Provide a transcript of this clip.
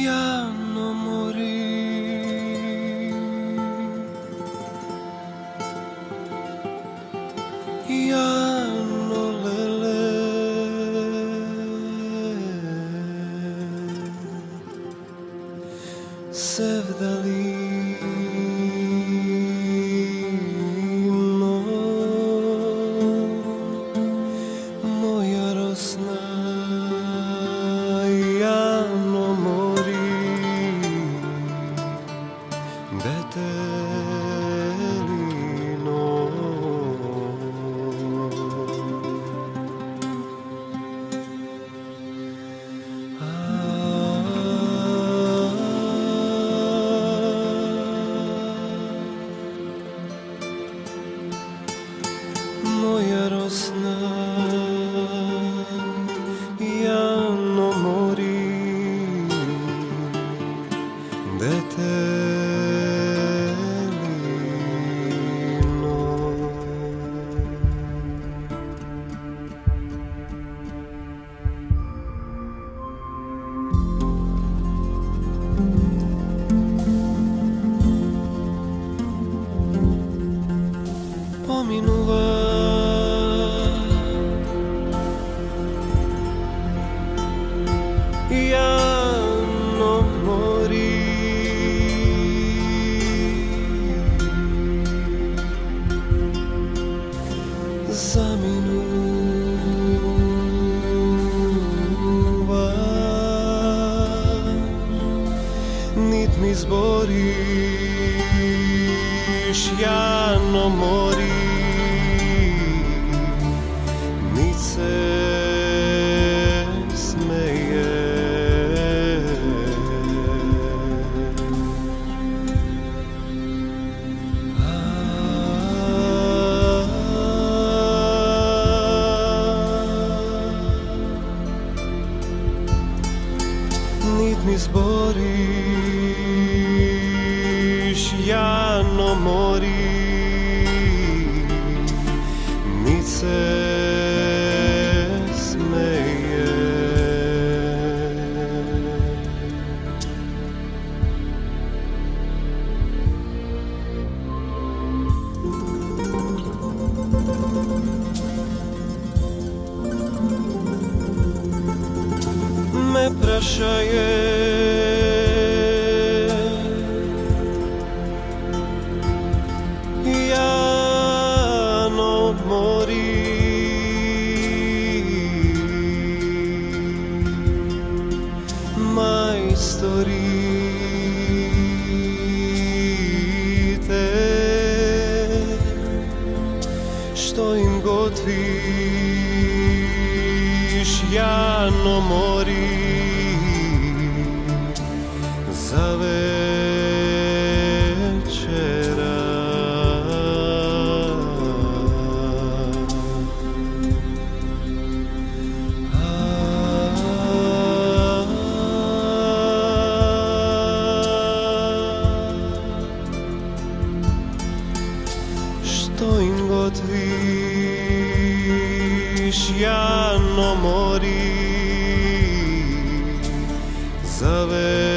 Jano mori, jano lele, sevdalino, moja rosna, jano mori, detelino. Moja rosna, jano mori, detelino. Pominuva jano mori, zaminuva, nit mi zboriš, jano mori, nit se nit mi zboriš, jano mori, nit se smeje. Me prašaje, jano mori, majstorite, što im god viš, jano mori, za večera. Što im god viš, jano mori, za večera.